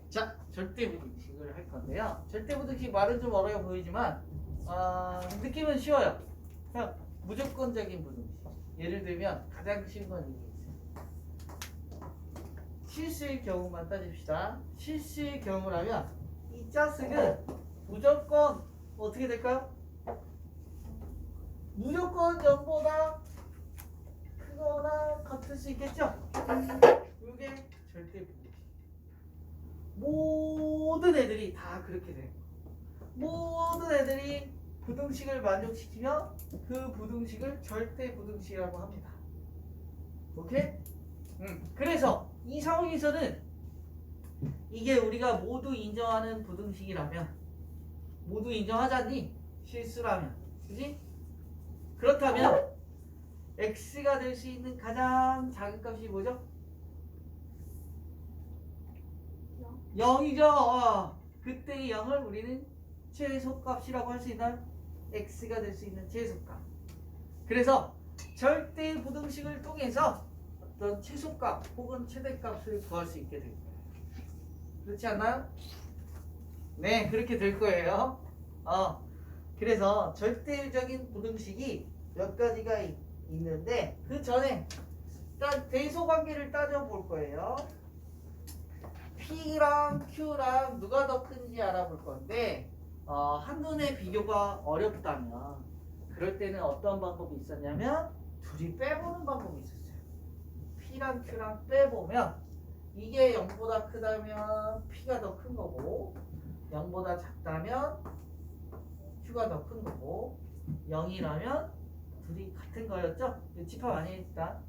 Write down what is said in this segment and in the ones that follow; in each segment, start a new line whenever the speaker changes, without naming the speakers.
자, 절대부등식을 할 건데요. 절대부등식 말은 좀 어려워 보이지만 느낌은 쉬워요. 그냥 무조건적인 부등식. 예를 들면 가장 쉬운 건 이게 있어요. 실수의 경우만 따집시다. 실수의 경우라면 이 자식은 무조건 어떻게 될까요? 무조건 0보다 크거나 같을 수 있겠죠? 이게 절대부등식. 모든 애들이 다 그렇게 돼. 모든 애들이 부등식을 만족시키면 그 부등식을 절대부등식이라고 합니다. 오케이? 그래서 이 상황에서는 이게 우리가 모두 인정하는 부등식이라면 모두 인정하자니 실수라면 그지? 그렇다면 x가 될 수 있는 가장 작은 값이 뭐죠? 0이죠. 그때의 0을 우리는 최소값이라고 할 수 있나요? x가 될 수 있는 최소값. 그래서 절대 부등식을 통해서 어떤 최소값 혹은 최대값을 구할 수 있게 됩니다. 그렇지 않나요? 네, 그렇게 될 거예요. 그래서 절대적인 부등식이 몇 가지가 있는데 그 전에 일단 대소관계를 따져볼 거예요. P랑 Q랑 누가 더 큰지 알아볼 건데 한눈에 비교가 어렵다면 그럴 때는 어떤 방법이 있었냐면 둘이 빼보는 방법이 있었어요. P랑 Q랑 빼보면 이게 0보다 크다면 P가 더 큰 거고 0보다 작다면 Q가 더 큰 거고 0이라면 둘이 같은 거였죠? 집합 아니니까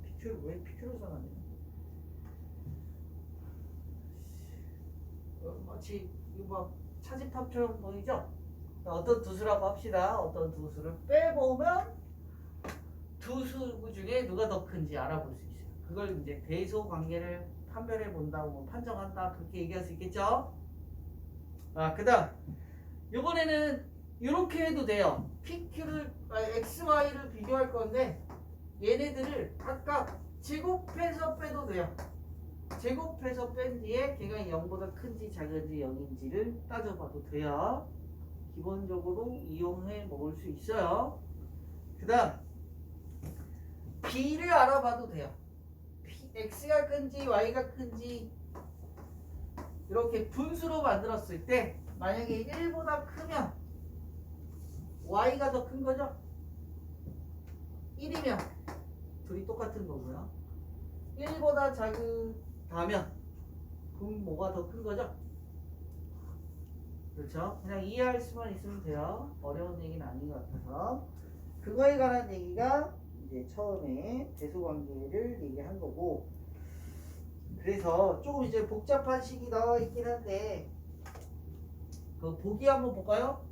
PQ를 왜 PQ를 써놨냐? 마치 이거 막 차집합처럼 보이죠? 어떤 두 수라고 합시다. 어떤 두 수를 빼보면 두 수 중에 누가 더 큰지 알아볼 수 있어요. 그걸 이제 대소 관계를 판별해 본다고 뭐 판정한다 그렇게 얘기할 수 있겠죠? 그다음 이번에는 이렇게 해도 돼요. PQ를 X, Y를 비교할 건데 얘네들을 각각 제곱해서 빼도 돼요. 제곱해서 뺀 뒤에 걔가 0보다 큰지 작은지 0인지를 따져봐도 돼요. 기본적으로 이용해 먹을 수 있어요. 그 다음 B를 알아봐도 돼요. X가 큰지 Y가 큰지 이렇게 분수로 만들었을 때 만약에 1보다 크면 Y가 더 큰 거죠? 1이면 둘이 똑같은 거고요. 1보다 작다면 그럼 뭐가 더 큰 거죠? 그렇죠? 그냥 이해할 수만 있으면 돼요. 어려운 얘기는 아닌 것 같아서 그거에 관한 얘기가 이제 처음에 대소관계를 얘기한 거고 그래서 조금 이제 복잡한 식이 나와 있긴 한데 그 보기 한번 볼까요?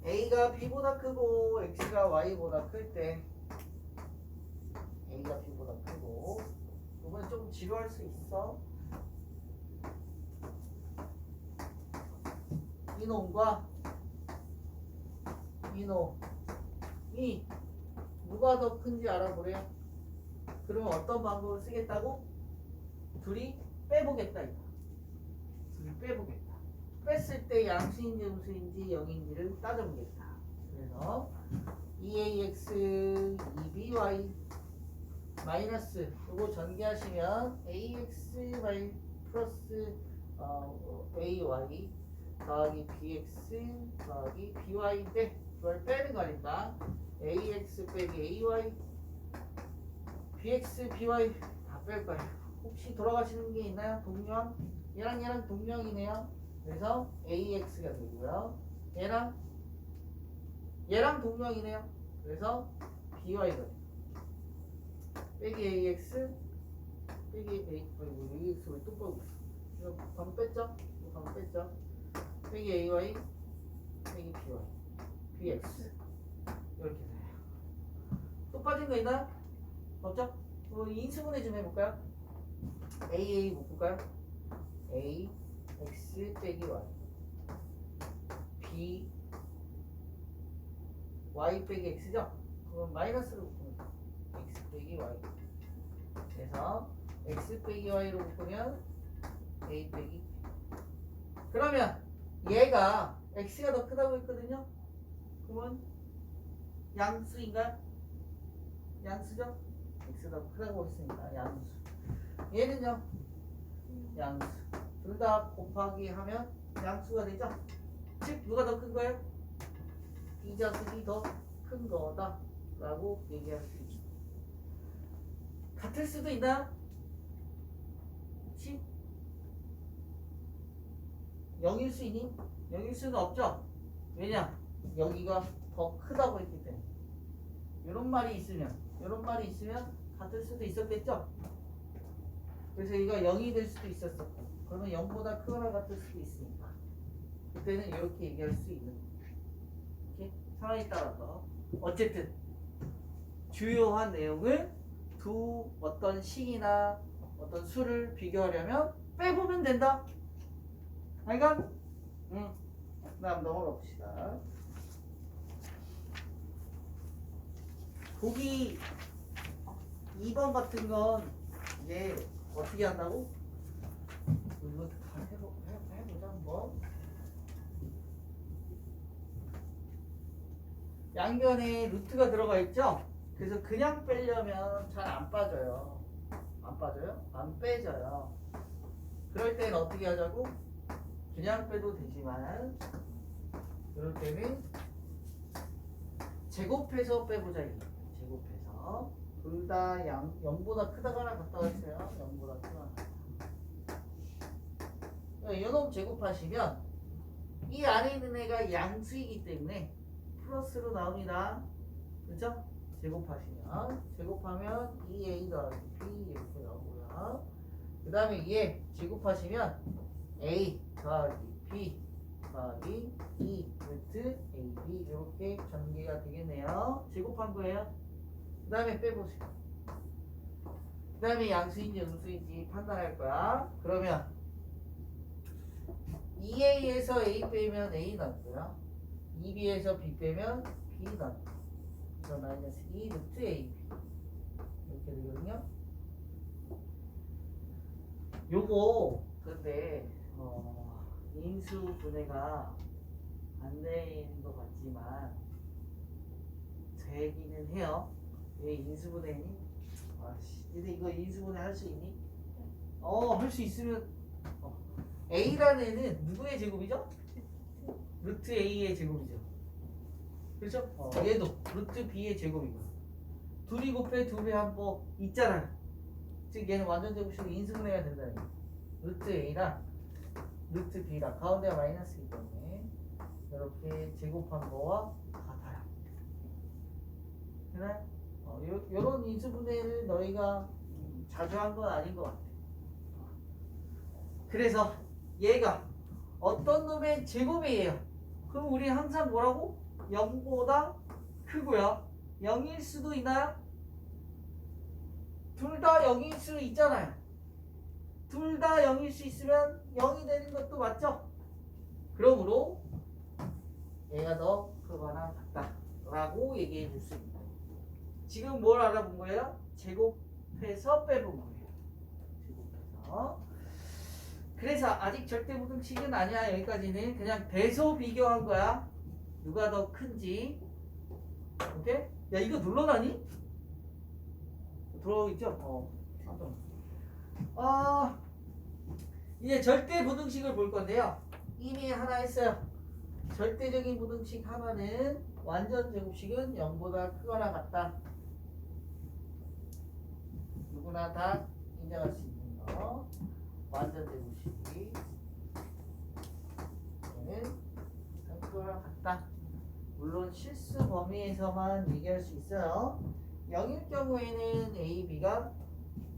A가 B보다 크고 X가 Y보다 클 때 A가 B보다 크고 이번에 좀 지루할 수 있어. 이놈과 이놈이 누가 더 큰지 알아보래요. 그러면 어떤 방법을 쓰겠다고? 둘이 빼보겠다 이거. 둘이 빼보겠다. 뺐을 때 양수인지 음수인지 0인지를 따져보겠다. 그래서 2ax 2by 마이너스 요거 전개하시면 axy 플러스 ay 더하기 bx 더하기 by인데 그걸 빼는 거니까 ax 빼기 ay bx by 다 뺄 거예요. 혹시 돌아가시는 게 있나요? 동령? 얘랑 동령이네요. 그래서 ax가 되고요. 얘랑 동령이네요. 그래서 by가 돼요. 빼기 ax 빼기 a ax 왜 또 빼고 있어? 이거 방금 뺐죠? 이거 방금 뺐죠? 빼기 ay 빼기 by bx 이렇게 돼요. 또 빠진 거 있나요? 없죠? 인수분해 좀 해볼까요? a 묶을까요? a x 빼기 y b y 빼기 x죠? 그건 마이너스로 묶으면 x 빼기 y 그래서 x 빼기 y로 묶으면 A 빼기. 그러면 얘가 x가 더 크다고 했거든요. 그러면 양수인가요? 양수죠? x가 더 크다고 했으니까 양수. 얘는요? 양수. 둘 다 곱하기 하면 양수가 되죠? 즉 누가 더 큰 거예요? 이 자식이 더 큰 거다 라고 얘기할 수 있죠. 같을 수도 있나요? 혹시? 0일 수 있니? 0일 수는 없죠? 왜냐? 여기가 더 크다고 했기 때문에. 이런 말이 있으면 같을 수도 있었겠죠? 그래서 이거 0이 될 수도 있었었고, 그러면 0보다 크거나 같을 수도 있으니까 그때는 이렇게 얘기할 수 있는 거예요. 이렇게 상황에 따라서 어쨌든 주요한 내용을 두 어떤 식이나 어떤 수를 비교하려면 빼보면 된다. 그러니까 다음 넘어가 봅시다. 보기 2번 같은 건 이제 어떻게 한다고? 이거 다 해보자 한번. 양변에 루트가 들어가 있죠? 그래서 그냥 빼려면 잘 안 빠져요. 안 빠져요? 안 빼져요. 그럴 때는 어떻게 하자고? 그냥 빼도 되지만 그럴 때는 제곱해서 빼보자. 제곱해서 둘 다 0보다 크다거나 같다고 했어요. 0보다 크거나 같다. 이놈 제곱하시면 이 안에 있는 애가 양수이기 때문에 플러스로 나옵니다. 그죠? 제곱하면 2a 더하기 b 이렇게 나오고요. 그 다음에 얘 제곱하시면 a 더하기 b 더하기 2 루트 ab 이렇게 전개가 되겠네요. 제곱한 거예요. 그 다음에 빼보세요. 그 다음에 양수인지 음수인지 판단할 거야. 그러면 2a에서 a 빼면 a 나왔고요. 2b에서 b 빼면 b 나왔고. 그래서 마이너스 2 루트 ab 이렇게 되거든요. 요거 근데 인수분해가 안 되는 것 같지만 되기는 해요. 왜 인수분해니? 아씨, 근데 이거 인수분해 할 수 있니? 할 수 있으면 A라는 애는 누구의 제곱이죠? 루트 A의 제곱이죠. 그렇죠? 얘도 루트 B의 제곱이고 둘이 곱해 두 배 한 번 있잖아요. 즉 얘는 완전 제곱식으로 인수분해가 된다는 거예요. 루트 A랑 루트 B랑 가운데가 마이너스이기 때문에 이렇게 제곱한 거와 같아요. 되나요? 요런 인수분해를 너희가 자주 한 건 아닌 것 같아. 그래서 얘가 어떤 놈의 제곱이에요. 그럼 우리 항상 뭐라고? 0보다 크고요. 0일 수도 있나요? 둘 다 0일 수 있잖아요. 둘 다 0일 수 있으면 0이 되는 것도 맞죠? 그러므로 얘가 더 크거나 같다 라고 얘기해 줄 수 있다. 지금 뭘 알아본 거예요? 제곱해서 빼본 거예요. 제곱해서. 그래서 아직 절대부등식은 아니야. 여기까지는 그냥 대소 비교한 거야. 누가 더 큰지. 오케이? 야, 이거 눌러다니? 들어오고 있죠? 이제 절대부등식을 볼 건데요. 이미 하나 했어요. 절대적인 부등식 하나는 완전 제곱식은 0보다 크거나 같다. 누구나 다 인정할 수 있는 거. 완전 제곱식이 얘는 크거나 같다. 물론 실수 범위에서만 얘기할 수 있어요. 0일 경우에는 A, B가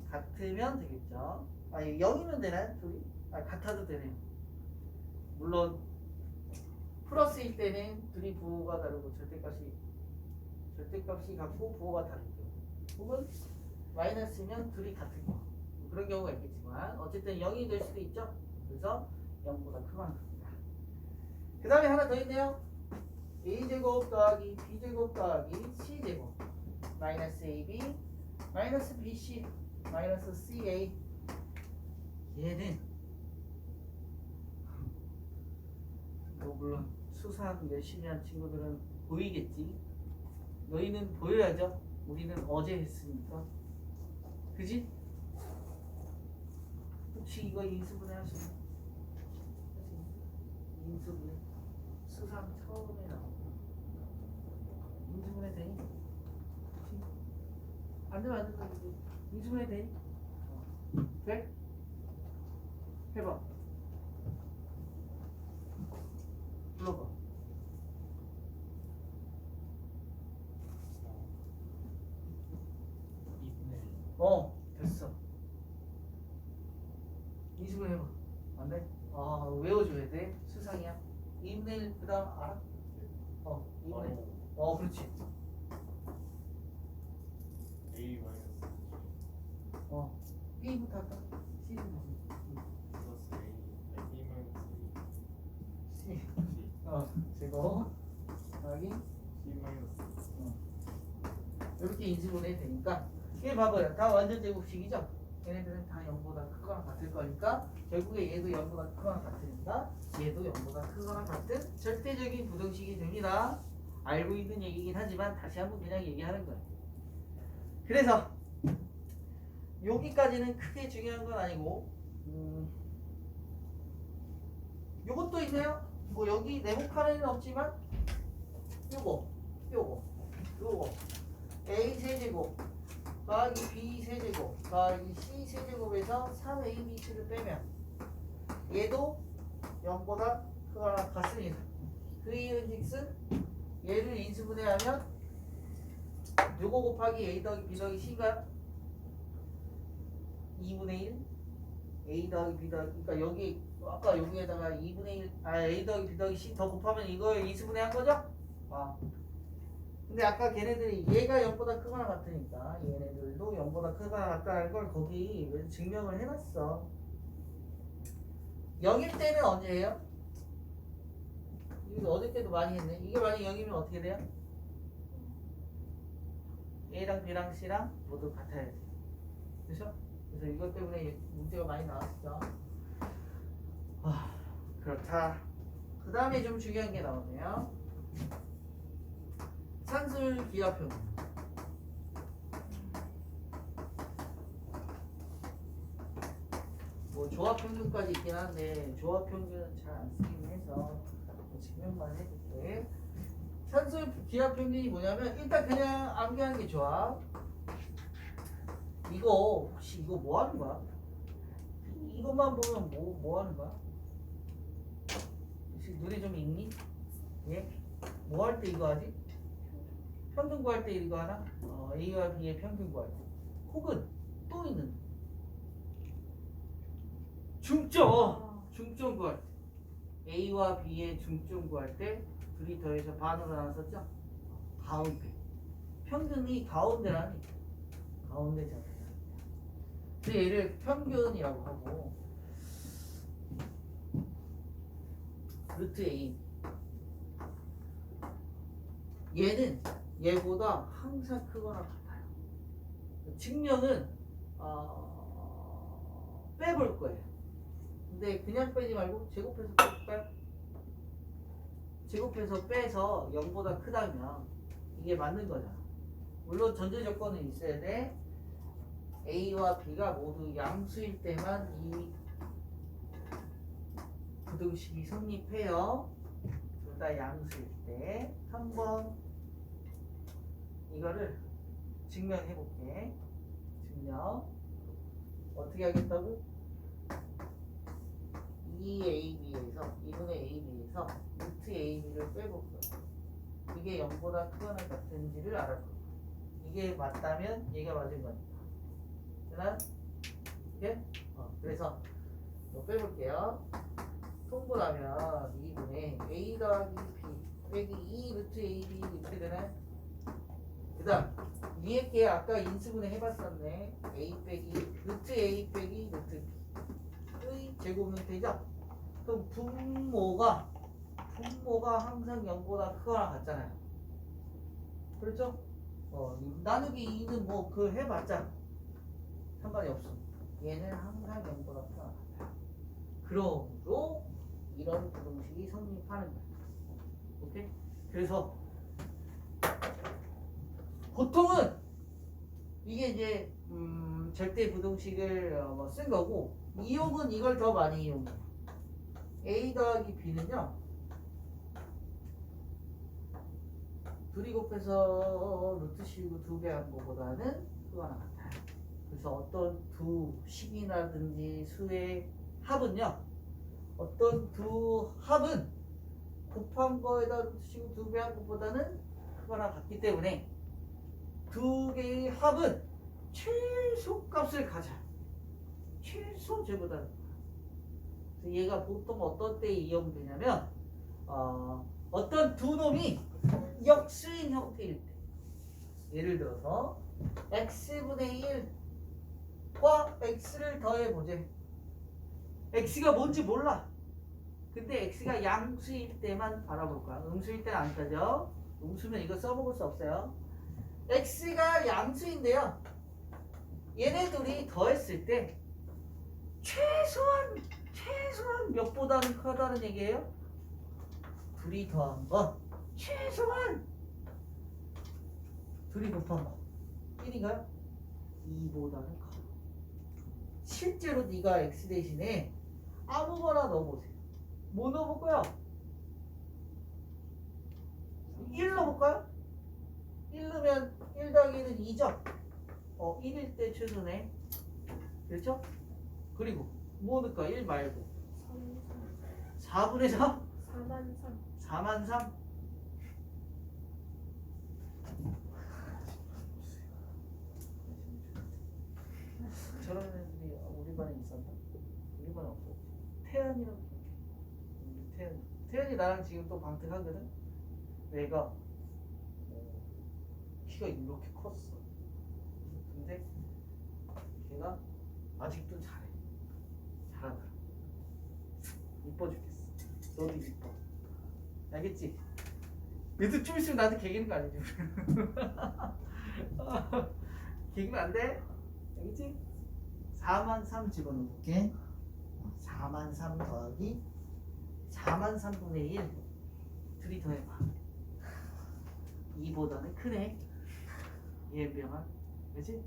같으면 되겠죠. 0이면 되나요? 둘이? 같아도 되네요. 물론 플러스일 때는 둘이 부호가 다르고 절대값이 같고 부호가 다르죠. 혹은 마이너스면 둘이 같은 거. 그런 경우가 있겠지만 어쨌든 0이 될 수도 있죠. 그래서 0보다 크거나 같다. 그 다음에 하나 더 있네요. a제곱 더하기 b제곱 더하기 c제곱 마이너스 ab 마이너스 bc 마이너스 ca 얘는 뭐 물론 수상 열심히 한 친구들은 보이겠지. 너희는 보여야죠. 우리는 어제 했으니까. 그지? 혹시 이거 인수분해 하시나요? 인수분해 수상 처음에 나오고 인수분해 되니? 그치? 안 되면 안 된다. 인수분해 되니? 돼? 해봐. 불러봐. 됐어. 인수분해 해봐. 안 돼? 외워줘야 돼. 수상이야. 2분의 1 그다음 알아? 2분의 1. 그렇지.
A 마이너스
B부터 할까? C부터
플러스 A B 마이너스
C.
C
제거 여기
C 마이너스
이렇게 인수분해 되니까 이게 봐봐요. 다 완전 제곱식이죠? 얘네들은 다 0보다 크거나 같을 거니까 결국에 얘도 0보다 크거나 같으니까 얘도 0보다 크거나 같은 절대적인 부등식이 됩니다. 알고 있는 얘기긴 하지만 다시 한번 그냥 얘기하는 거예요. 그래서 여기까지는 크게 중요한 건 아니고 요것도 있네요. 뭐 여기 네모칸 에는 없지만 요거 A 세제곱 더하기 B 세제곱 더하기 C 세제곱에서 3ABC를 빼면 얘도 0보다 크거나 같습니다. 그 이유인즉슨 얘를 인수분해하면 요거 곱하기 A 더하기 B 더하기 C가 2분의 1 A 더하기 B 더하기 그러니까 여기 아까 여기에다가 2분의 1 A 더하기 B 더하기 C 더 곱하면 이거 인수분해한 거죠? 근데 아까 걔네들이 얘가 0보다 크거나 같으니까 얘네들도 0보다 크거나 같다는 걸 거기 증명을 해놨어. 0일 때는 언제예요? 이거 어저께도 많이 했네. 이게 만약 0이면 어떻게 돼요? A랑 B랑 C랑 모두 같아야 돼. 그렇죠? 그래서 이것 때문에 문제가 많이 나왔죠. 그렇다. 그 다음에 좀 중요한 게 나오네요. 산술 기하평균. 뭐 조합평균까지 있긴 한데 조합평균은 잘 안 쓰긴 해서 증명만 해줄게. 산술 기하평균이 뭐냐면 일단 그냥 암기하는 게 좋아. 이거 혹시 이거 뭐 하는 거야? 이것만 보면 뭐 하는 거야? 혹시 눈에 좀 익니? 예? 뭐 할 때 이거 하지? 평균 구할 때 이거 하나? A와 B의 평균 구할 때. 혹은 또 있는 중점 구할 때. A와 B의 중점 구할 때 둘이 더해서 반으로 나눴었죠? 가운데. 평균이 가운데라니. 가운데 잡혀. 그래서 얘를 평균이라고 하고 루트 A 얘는 얘보다 항상 크거나 같아요. 측면은 빼볼 거예요. 근데 그냥 빼지 말고 제곱해서 빼볼까요? 제곱해서 빼서 0보다 크다면 이게 맞는 거잖아. 물론 전제 조건은 있어야 돼. A와 B가 모두 양수일 때만 이 부등식이 성립해요. 둘 다 양수일 때. 한번 이거를 증명해 볼게. 증명 어떻게 하겠다고? 2AB에서 2분의 AB에서 루트 AB를 빼볼 거야. 이게 0보다 크거나 같은지를 알아볼 거야. 이게 맞다면 얘가 맞은 거니까. 되나? 이게? 그래서 이거 빼볼게요. 통분하면 2분의 A 더하기 B 빼기 2 루트 AB 이렇게 되네. 그 다음 위에 게 아까 인수분해 해봤었네. A 빼기 루트 A 빼기 루트 B의 제곱은 되죠? 그럼 분모가 항상 0보다 크거나 같잖아요. 그렇죠? 나누기 2는 뭐 그 해봤자 상관이 없어. 얘는 항상 0보다 크거나 같아요. 그러므로 이런 부등식이 성립하는 거야. 오케이? 그래서 보통은 이게 이제 절대 부등식을 쓴 거고 이용은 이걸 더 많이 이용해요. A 더하기 B는요 둘이 곱해서 루트 씌우고 2배 한 거보다는 그거 하나 같아요. 그래서 어떤 두 식이라든지 수의 합은요 어떤 두 합은 곱한 거에다 루트 씌우고 2배 한 것보다는 그거랑 같기 때문에 두 개의 합은 최소 값을 가져요. 최소 제보다는. 그래서 얘가 보통 어떤 때에 이용되냐면 어떤 두 놈이 역수인 형태일 때. 예를 들어서 x분의 1과 x를 더해보재. x가 뭔지 몰라. 근데 x가 양수일 때만 바라볼 거야. 음수일 때는 안 따져. 음수면 이거 써먹을 수 없어요. x가 양수인데요. 얘네 둘이 더했을 때 최소한 몇보다는 크다는 얘기예요. 둘이 더한 건 최소한 둘이 곱한 거 1인가요? 2보다는 커. 실제로 네가 x 대신에 아무거나 넣어보세요. 뭐 넣어볼 거야? 1 넣어볼까요? 1 넣으면 1 더하기 1은 2죠? 1일 때 최소네. 그렇죠? 그리고 뭐 넣을까? 1 말고 4분의 3?
4만 3.
4만 3? 저런 애들이 우리 반에 있었나? 우리 반에 없어. 태연이라고 부를게. 태연이 나랑 지금 또 방특하거든? 내가 키가 이렇게 컸어. 근데 걔가 아직도 잘해. 잘하더라. 이뻐 죽겠어. 너도 이뻐. 알겠지? 얘도 좀 있으면 나한테 개기는 거 아니지? 개기면 안 돼? 알겠지? 4만 3 집어넣을게. 4만 3 더하기 4만 3분의 1 둘이 더해봐. 2보다는 크네. 예병아, 그렇지?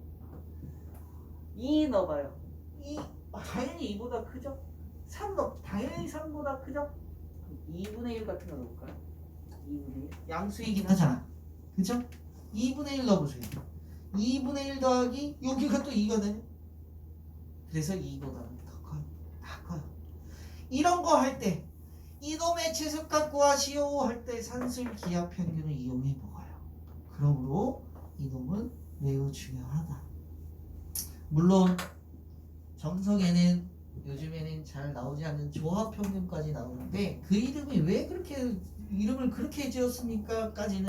2 넣어봐요. 2 당연히 2보다 크죠? 3 넣어 당연히 3보다 크죠? 2분의 1 같은 거 넣어볼까요? 2분의 1 양수이긴 하잖아, 그쵸? 2분의 1 넣어보세요. 2분의 1 더하기 여기가 또 2거든요. 그래서 2보다는 더 커요. 다 커요. 이런 거 할 때 이놈의 최소값 구하시오 할 때 산술 기하 평균을 이용해 먹어요. 그러므로 이놈은 매우 중요하다. 물론 정석에는 요즘에는 잘 나오지 않는 조합 평균까지 나오는데 그 이름이 왜 그렇게 이름을 그렇게 지었습니까? 까지는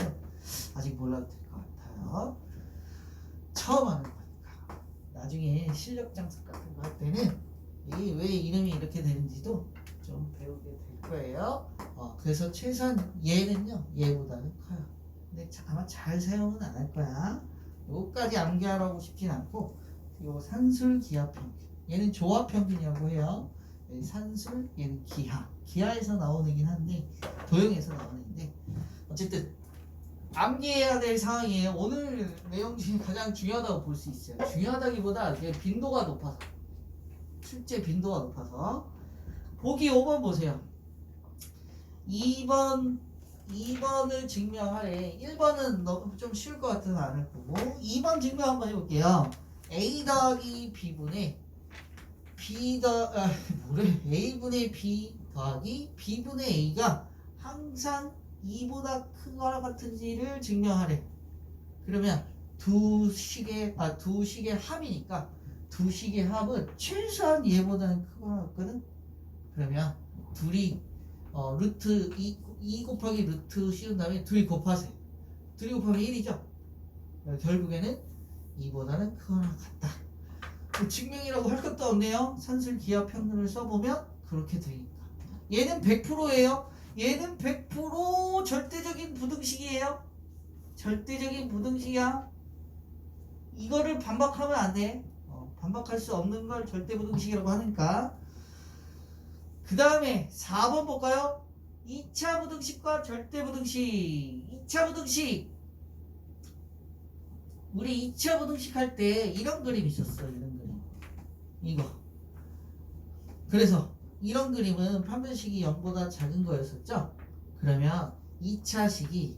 아직 몰라도 될 것 같아요. 처음 하는 거니까. 나중에 실력 장석 같은 거 할 때는 이게 왜 이름이 이렇게 되는지도 좀 배우게 될 거예요. 그래서 최소한 얘는요 얘보다는 커요. 근데 아마 잘 사용은 안 할 거야. 요까지 암기하라고 싶진 않고 요 산술 기하 평균 얘는 조합 평균이라고 해요. 산술 얘는 기하에서 나오긴 한데 도형에서 나오는데 어쨌든 암기해야 될 상황이에요. 오늘 내용 중에 가장 중요하다고 볼 수 있어요. 중요하다기보다 빈도가 높아서 실제 빈도가 높아서 보기 5번 보세요. 2번을 증명하래. 1번은 너무 좀 쉬울 것 같아서 안 할 거고 2번 증명 한번 해볼게요. A 더하기 B분의 A분의 B 더하기 B분의 A가 항상 2보다 크거나 같은지를 증명하래. 그러면 두 식의 합이니까 두 식의 합은 최소한 얘보다는 크거나 같거든. 그러면 둘이 루트 2 곱하기 루트 씌운 다음에 둘이 곱하세요. 둘이 곱하면 1이죠. 결국에는 2보다는 크거나 같다. 증명이라고 할 것도 없네요. 산술 기하 평균을 써보면 그렇게 되니까. 얘는 100%예요. 얘는 100% 절대적인 부등식이에요. 절대적인 부등식이야. 이거를 반박하면 안 돼. 반박할 수 없는 걸 절대 부등식이라고 하니까. 그 다음에 4번 볼까요? 2차 부등식과 절대 부등식. 2차 부등식. 우리 2차 부등식 할 때 이런 그림 있었어. 이런 그림. 이거. 그래서 이런 그림은 판별식이 0보다 작은 거였었죠? 그러면 2차식이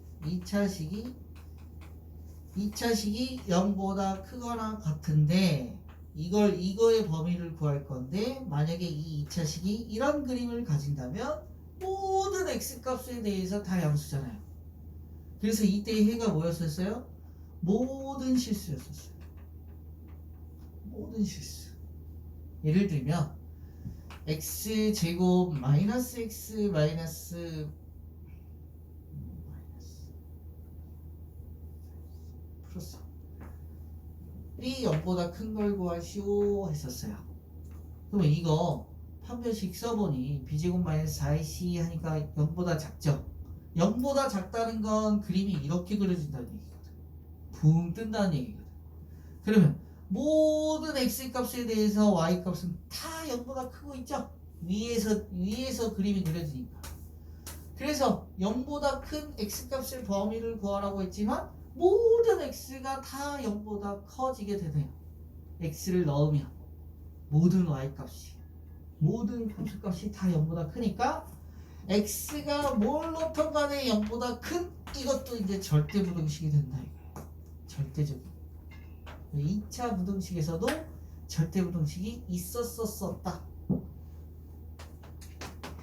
0보다 크거나 같은데 이거의 범위를 구할 건데 만약에 이 2차식이 이런 그림을 가진다면 모든 x값에 대해서 다 양수잖아요. 그래서 이때의 해가 뭐였었어요? 모든 실수였었어요. 모든 실수. 예를 들면 x제곱 마이너스 x 마이너스 플러스 b 0보다 큰 걸 구하시오 했었어요. 그러면 이거 판별식 써보니 b제곱 마이너스 4ac 하니까 0보다 작죠? 0보다 작다는 건 그림이 이렇게 그려진다는 얘기거든. 붕 뜬다는 얘기거든. 그러면 모든 x값에 대해서 y값은 다 0보다 크고 있죠? 위에서 그림이 그려지니까. 그래서 0보다 큰 x값의 범위를 구하라고 했지만 모든 x가 다 0보다 커지게 되네요. x를 넣으면 모든 y값이 모든 함수값이 다 0보다 크니까 x가 뭘 넣던 간에 0보다 큰 이것도 이제 절대 부등식이 된다 이거예요. 절대적인 2차 부등식에서도 절대 부등식이 있었었다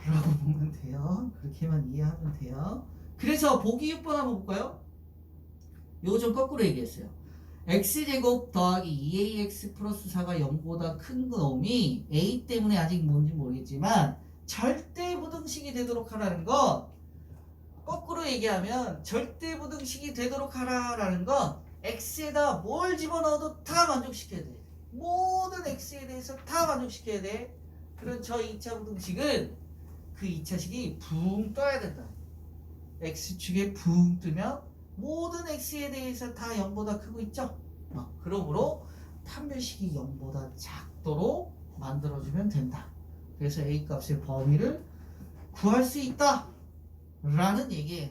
라고 보면 돼요. 그렇게만 이해하면 돼요. 그래서 보기 6번 한번 볼까요? 요거 좀 거꾸로 얘기했어요. x제곱 더하기 2ax 플러스 4가 0보다 큰 놈이 a 때문에 아직 뭔지 모르겠지만 절대 부등식이 되도록 하라는 건 거꾸로 얘기하면 절대 부등식이 되도록 하라는 건 x에다 뭘 집어넣어도 다 만족시켜야 돼. 모든 x에 대해서 다 만족시켜야 돼. 그런 저 2차 부등식은 그 2차식이 붕 떠야 된다. x축에 붕 뜨면 모든 x에 대해서 다 0보다 크고 있죠. 그러므로 판별식이 0보다 작도록 만들어주면 된다. 그래서 a 값의 범위를 구할 수 있다 라는 얘기예요.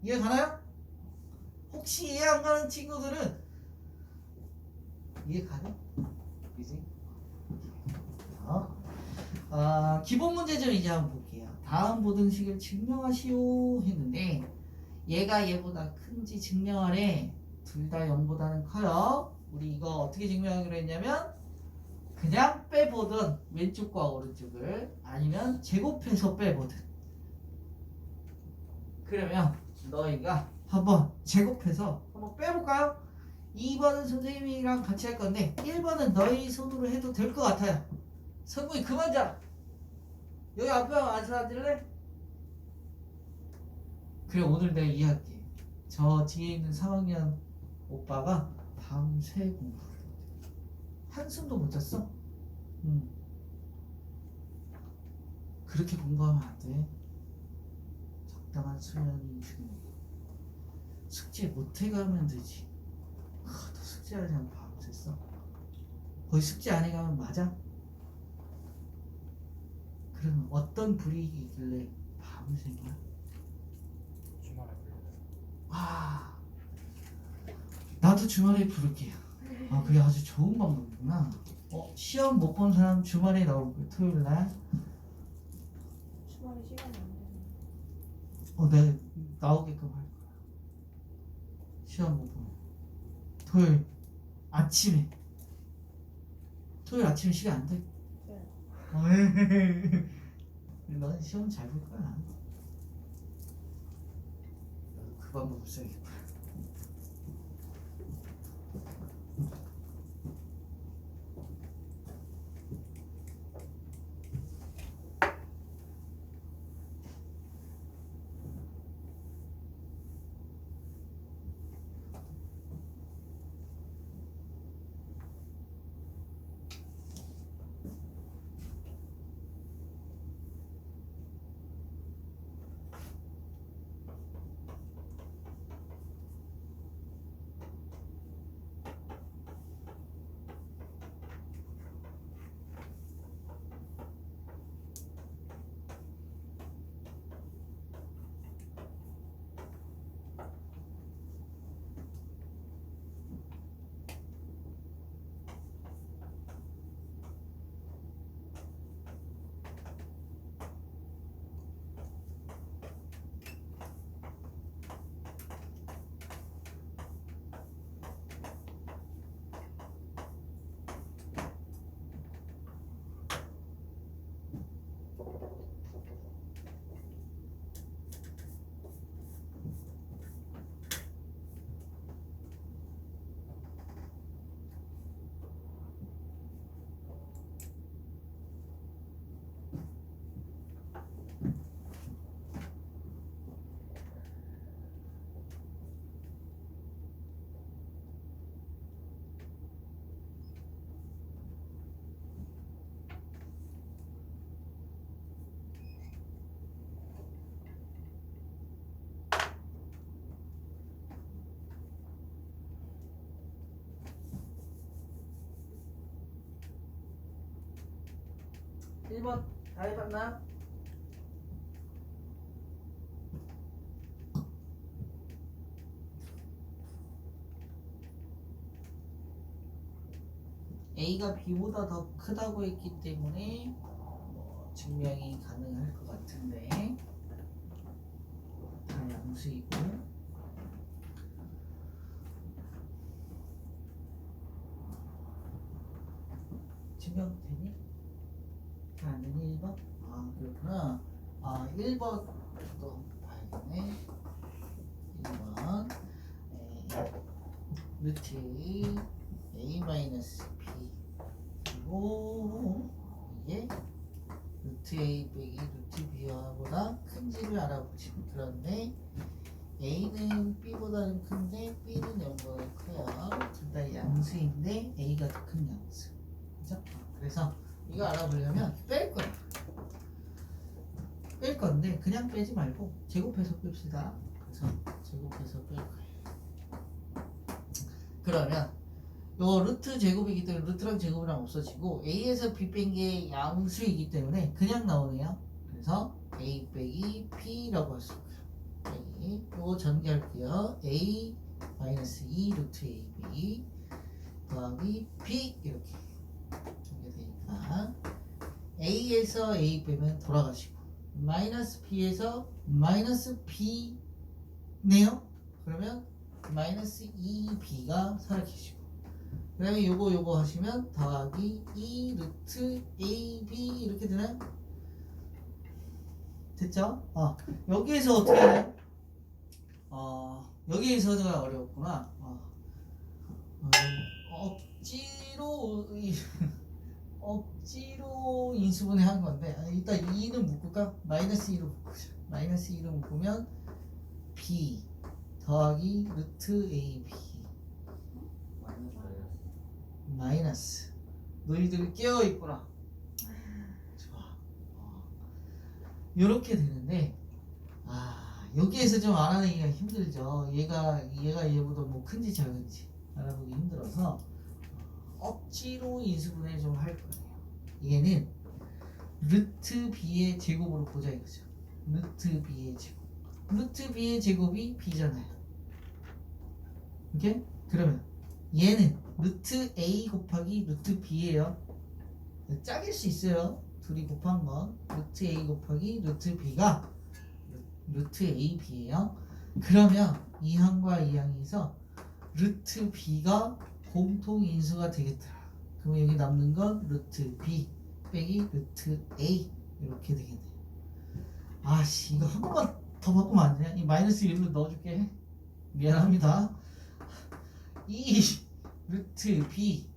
이해 가나요? 혹시 이해 안 가는 친구들은 이해 가냐? 그지? 기본 문제 좀 이제 한번 볼게요. 다음 부등식을 증명하시오 했는데 얘가 얘보다 큰지 증명하래. 둘 다 0보다는 커요. 우리 이거 어떻게 증명하기로 했냐면 그냥 빼보든 왼쪽과 오른쪽을 아니면 제곱해서 빼보든. 그러면 너희가 한번 제곱해서 한번 빼볼까요? 2번은 선생님이랑 같이 할 건데 1번은 너희 손으로 해도 될 것 같아요. 성구이 그만 자. 여기 앞에 와서 앉을래? 그래 오늘 내가 이해할게. 저 뒤에 있는 3학년 오빠가 밤새 공부를 해. 한숨도 못 잤어? 그렇게 공부하면 안 돼. 적당한 수면이 중요해. 숙제 못해가면 되지. 너 숙제하려면 밤샜어? 거의 숙제 안 해가면 맞아? 그러면 어떤 불이익이 있길래 밤을 샌 거야?
주말에 불러요.
와, 나도 주말에 부를게요. 그게 아주 좋은 방법이구나. 시험 못 본 사람 주말에 나올 거야. 토요일 날.
주말에 시간이 안 되네.
내가 나오게끔 할 거야. 시험 못 보면 토요일 아침에. 토요일 아침에 시간 안 돼?
네.
넌 시험 잘 볼 거야. 나도 그 방법을 써야겠다. 1번 다 해봤나? A가 B보다 더 크다고 했기 때문에 증명이 가능할 것 같은데 다 양수이고 증명되니? 나는 1번? 아 그렇구나. 아 1번도 봐야겠네. 1번 루트 A 마이너스 B 그리고 이게 루트 A 빼기 루트 B보다 큰지를 알아보지. 그런데 A는 B보다는 큰데 B는 0보다 커요. 둘 다 양수인데 A가 더 큰 양수. 그죠? 그래서 이거 알아보려면 뺄 거야. 뺄 건데 그냥 빼지 말고 제곱해서 뺍시다. 그래서 제곱해서 뺄 거예요. 그러면 요 루트 제곱이기 때문에 루트랑 제곱이랑 없어지고 A에서 B 뺀 게 양수이기 때문에 그냥 나오네요. 그래서 A 빼기 P라고 할 수 있고요. 빼기 요거 전개할게요. A 마이너스 2 루트 AB 더하기 B 이렇게 전개되니까 A에서 A 빼면 돌아가시고 마이너스 B에서 마이너스 B네요. 그러면 마이너스 2B가 살아계시고 그 다음에 요거 하시면 더하기 2 루트 AB 이렇게 되나요? 됐죠? 여기에서 어떻게 해요? 여기에서가 어려웠구나. 억지로 인수분해 한 건데 일단 2는 묶을까? 마이너스 2로 묶으자. 마이너스 2로 묶으면 B 더하기 루트 AB 마이너스 너희들 깨어있구나. 좋아. 요렇게 되는데 여기에서 좀 알아내기가 힘들죠. 얘가 얘보다 뭐 큰지 작은지 알아보기 힘들어서 억지로 인수분해 좀 할 거예요. 얘는 루트 B의 제곱으로 보자 이거죠. 루트 B의 제곱. 루트 B의 제곱이 B잖아요. 오케이? 그러면 얘는 루트 A 곱하기 루트 B예요. 짝일 수 있어요. 둘이 곱한 건 루트 A 곱하기 루트 B가 루트 AB예요. 그러면 이 항과 이 항에서 루트 B가 공통 인수가 되겠더라. 그럼 여기 남는 건 루트 B 빼기 루트 A 이렇게 되겠네요. 이거 한 번만 더 바꾸면 안 돼? 이 마이너스 1로 넣어줄게. 미안합니다. 이 루트 B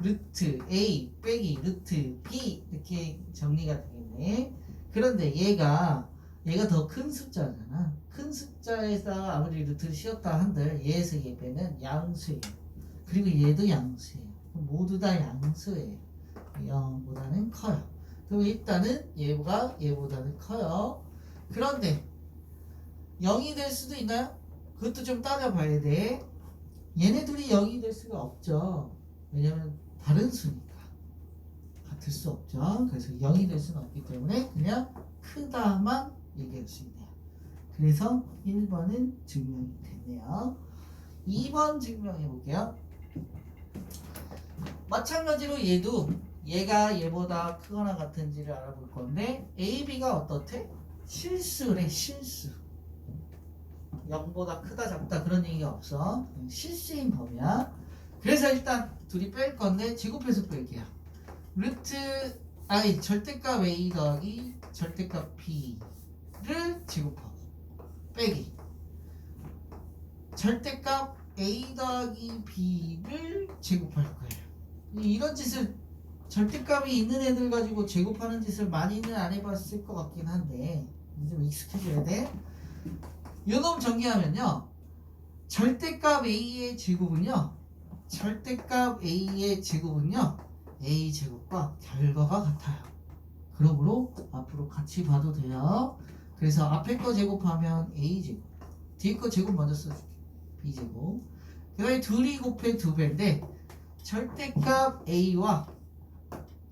루트 A 빼기 루트 B 이렇게 정리가 되겠네. 그런데 얘가 더 큰 숫자잖아. 큰 숫자에서 아무리 루트를 씌웠다 한들 얘에서 얘 빼면 양수예요. 그리고 얘도 양수예요. 모두 다 양수예요. 0보다는 커요. 그럼 일단은 얘보다는 커요. 그런데 0이 될 수도 있나요? 그것도 좀 따져봐야 돼. 얘네 둘이 0이 될 수가 없죠. 왜냐면 다른 수니까 같을 수 없죠. 그래서 0이 될 수는 없기 때문에 그냥 크다만 얘기할 수 있네요. 그래서 1번은 증명이 됐네요. 2번 증명해 볼게요. 마찬가지로 얘가 얘보다 크거나 같은지를 알아볼 건데 A, B가 어떻대? 실수래. 실수. 0보다 크다 작다 그런 얘기가 없어. 실수인 범위야. 그래서 일단 둘이 뺄 건데 제곱해서 뺄게요. 절대값 A 더하기 절대값 B를 제곱하고 빼기 절대값 A 더하기 B를 제곱할 거예요. 이런 짓을 절대값이 있는 애들 가지고 제곱하는 짓을 많이는 안 해봤을 것 같긴 한데 좀 익숙해져야 돼. 요놈 전개하면요 절대값 A의 제곱은요 A 제곱과 결과가 같아요. 그러므로 앞으로 같이 봐도 돼요. 그래서 앞에 거 제곱하면 A 제곱, 뒤에 거 제곱 먼저 써줄게. B 제곱. 그 다음에 둘이 곱해 2배인데 절대값 A와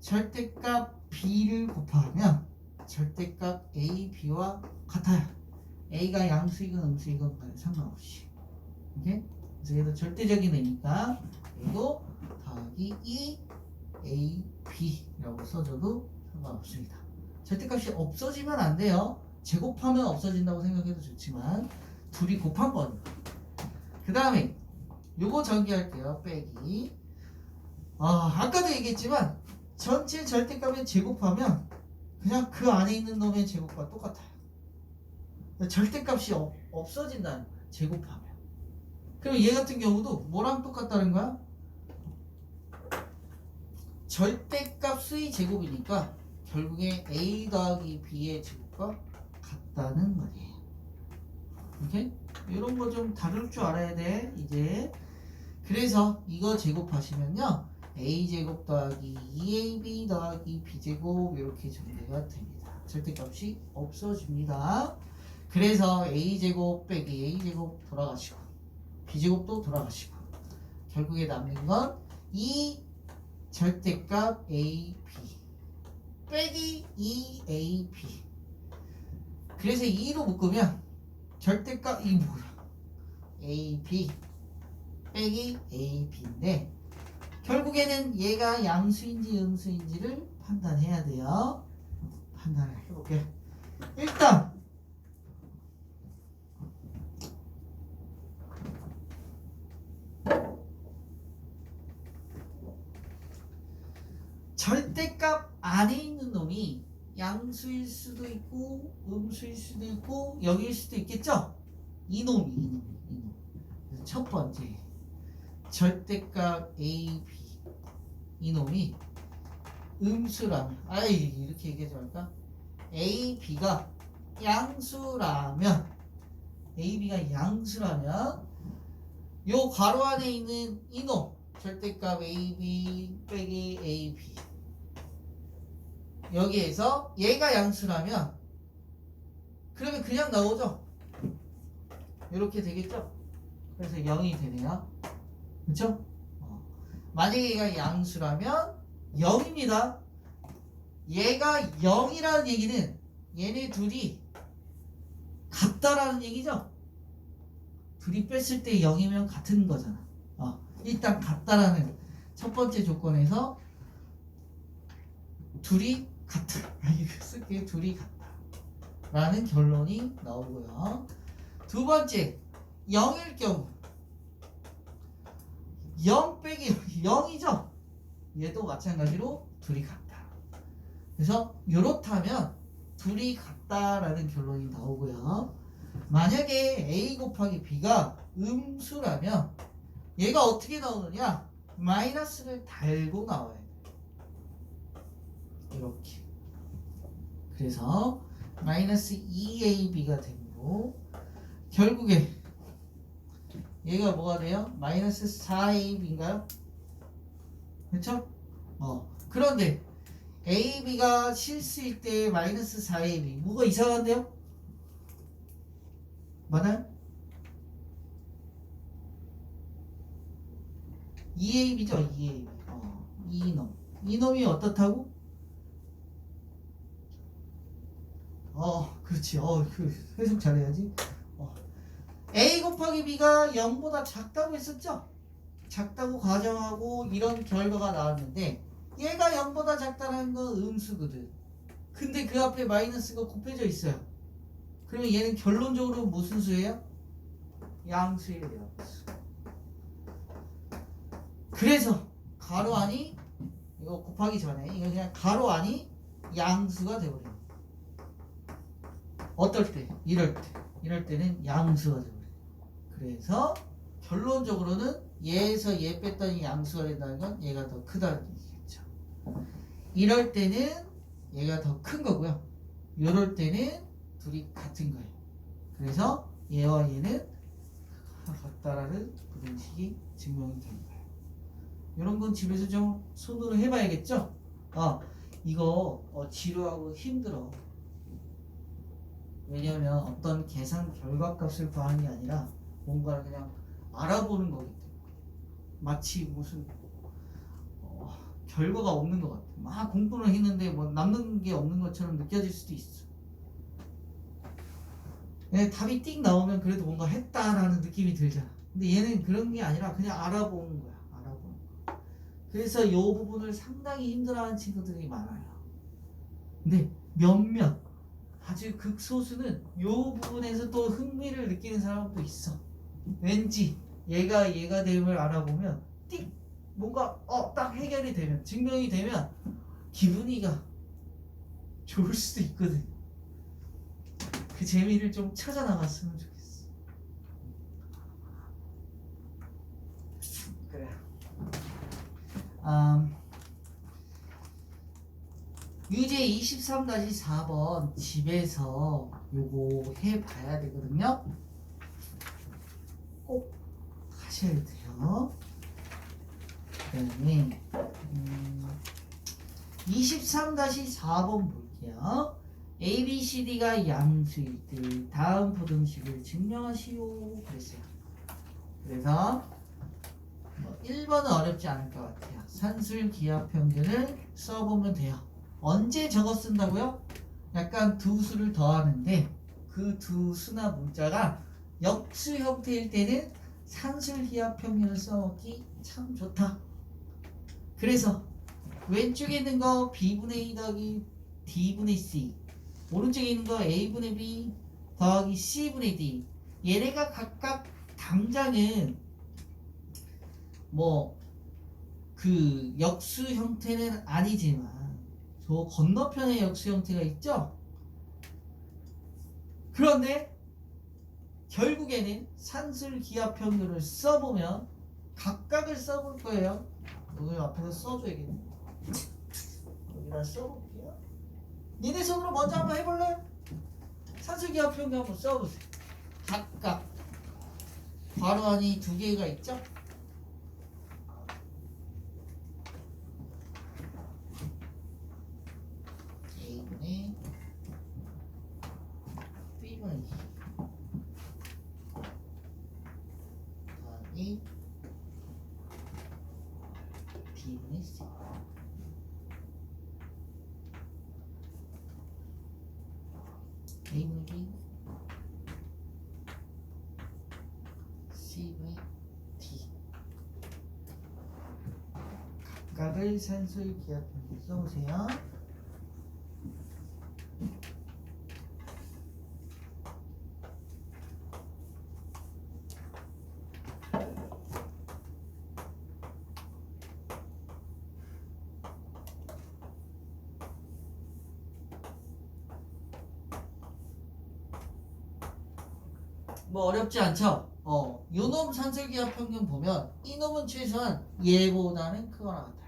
절대값
b를 곱하면 절대값 a, b와 같아요. a가 양수이건 음수이건 간에 상관없이. 오케이? 그래서 얘도 절대적인 애니까 얘도 더하기 2a, b라고 써줘도 상관없습니다. 절대값이 없어지면 안 돼요. 제곱하면 없어진다고 생각해도 좋지만 둘이 곱한 거니까. 그 다음에 요거 전개할게요. 빼기. 아까도 얘기했지만 전체 절대값의 제곱하면 그냥 그 안에 있는 놈의 제곱과 똑같아요. 절대값이 없어진다는 거야. 제곱하면. 그럼 얘 같은 경우도 뭐랑 똑같다는 거야? 절대값의 제곱이니까 결국에 a 더하기 b의 제곱과 같다는 말이에요. 오케이? 이런 거 좀 다룰 줄 알아야 돼. 이제 그래서 이거 제곱하시면요 a제곱 더하기 2ab 더하기 b제곱 이렇게 정리가 됩니다. 절대값이 없어집니다. 그래서 a제곱 빼기 a제곱 돌아가시고 b제곱도 돌아가시고 결국에 남는 건 이 절대값 ab 빼기 2ab. 그래서 2로 묶으면 절대값 이 뭐야? ab 빼기 ab인데 결국에는 얘가 양수인지 음수인지를 판단해야 돼요. 판단을 해볼게. 일단 절대값 안에 있는 놈이 양수일 수도 있고 음수일 수도 있고 여기일 수도 있겠죠? 이놈이. 그래서 첫 번째 절대값 a, b 이놈이 음수라면 이렇게 얘기하지 말까? a, b가 양수라면 요 괄호 안에 있는 이놈 절대값 a, b 빼기 a, b 여기에서 얘가 양수라면 그러면 그냥 나오죠? 이렇게 되겠죠? 그래서 0이 되네요. 그렇죠? 만약에 얘가 양수라면 0입니다. 얘가 0이라는 얘기는 얘네 둘이 같다라는 얘기죠? 둘이 뺐을 때 0이면 같은 거잖아. 일단 같다라는 첫 번째 조건에서 둘이 같다. 쓸게 둘이 같다. 라는 결론이 나오고요. 두 번째 0일 경우 0 빼기 0이죠. 얘도 마찬가지로 둘이 같다. 그래서 이렇다면 둘이 같다라는 결론이 나오고요. 만약에 a 곱하기 b가 음수라면 얘가 어떻게 나오느냐? 마이너스를 달고 나와야 돼. 이렇게. 그래서 마이너스 2ab가 되고 결국에 얘가 뭐가 돼요? 마이너스 4ab인가요? 그렇죠? 그런데 ab가 실수일 때 마이너스 4ab 뭐가 이상한데요? 맞아요? 2ab죠? 2ab 이놈이 어떻다고? 그렇지. 그 해석 잘해야지. a 곱하기 b가 0보다 작다고 했었죠? 작다고 가정하고 이런 결과가 나왔는데 얘가 0보다 작다는 건 음수거든. 근데 그 앞에 마이너스가 곱해져 있어요. 그러면 얘는 결론적으로 무슨 수예요? 양수예요. 양수. 그래서 가로 안이 이거 곱하기 전에 이거 그냥 가로 안이 양수가 되어버려요. 어떨 때? 이럴 때는 양수가 되어버려요. 그래서 결론적으로는 얘에서 얘 뺐더니 양수가 된다는 건 얘가 더 크다는 얘기겠죠. 이럴 때는 얘가 더 큰 거고요. 이럴 때는 둘이 같은 거예요. 그래서 얘와 얘는 같다라는 그런 식이 증명이 되는 거예요. 이런 건 집에서 좀 손으로 해봐야겠죠? 이거 지루하고 힘들어. 왜냐하면 어떤 계산 결과값을 구하는 게 아니라 뭔가를 그냥 알아보는 거기 때문에 마치 무슨 결과가 없는 것 같아. 막 공부를 했는데 뭐 남는 게 없는 것처럼 느껴질 수도 있어. 답이 띡 나오면 그래도 뭔가 했다라는 느낌이 들잖아. 근데 얘는 그런 게 아니라 그냥 알아보는 거야. 알아보는 거. 그래서 이 부분을 상당히 힘들어하는 친구들이 많아요. 근데 몇몇 아주 극소수는 이 부분에서 또 흥미를 느끼는 사람도 있어. 왠지 얘가 됨을 알아보면 띡 뭔가 딱 해결이 되면 증명이 되면 기분이가 좋을 수도 있거든. 그 재미를 좀 찾아 나갔으면 좋겠어. 그래. 유제 23-4번 집에서 요거 해봐야 되거든요. 꼭 하셔야 돼요. 그다음에 23-4번 볼게요. A, B, C, D가 양수일 때 다음 부등식을 증명하시오 그랬어요. 그래서 1번은 어렵지 않을 것 같아요. 산술 기하 평균을 써보면 돼요. 언제 저거 쓴다고요? 약간 두 수를 더하는데 그 두 수나 문자가 역수 형태일 때는 산술 기하 평균을 써먹기 참 좋다. 그래서 왼쪽에 있는 거 B분의 2 더하기 D분의 C, 오른쪽에 있는 거 A분의 B 더하기 C분의 D, 얘네가 각각 당장은 뭐 그 역수 형태는 아니지만 저 건너편에 역수 형태가 있죠? 그런데 결국에는 산술 기하 평균을 써보면 각각을 써볼 거예요. 여기 앞에서 써줘야겠네. 여기다 써볼게요. 니네 손으로 먼저 한번 해볼래요? 산술 기하 평균 한번 써보세요. 각각 괄호 안이 두 개가 있죠? A분의 B분의 더하기 D분의 C. A분의 B C분의 D. 각각을 산술 기하 평균 써보세요. 뭐 어렵지 않죠? 요놈 산술기하 평균 보면 이놈은 최소한 얘보다는 크거나 같아요.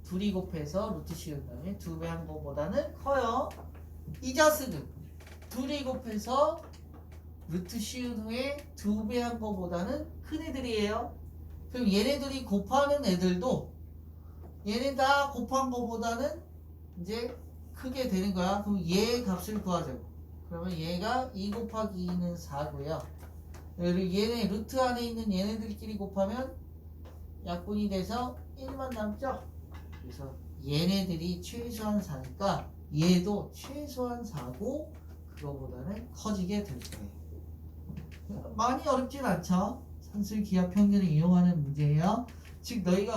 둘이 곱해서 루트 씌운 다음에 2배 한 거보다는 커요. 이 자식은 둘이 곱해서 루트 씌운 후에 2배 한 거보다는 큰 애들이에요. 그럼 얘네들이 곱하는 애들도 얘네 다 곱한 거보다는 이제 크게 되는 거야. 그럼 얘 값을 구하자고. 그러면 얘가 2 곱하기 2는 4고요. 그리고 얘네 루트 안에 있는 얘네들끼리 곱하면 약분이 돼서 1만 남죠. 그래서 얘네들이 최소한 4니까 얘도 최소한 4고 그거보다는 커지게 될 거예요. 많이 어렵진 않죠. 산술 기하 평균을 이용하는 문제예요. 즉 너희가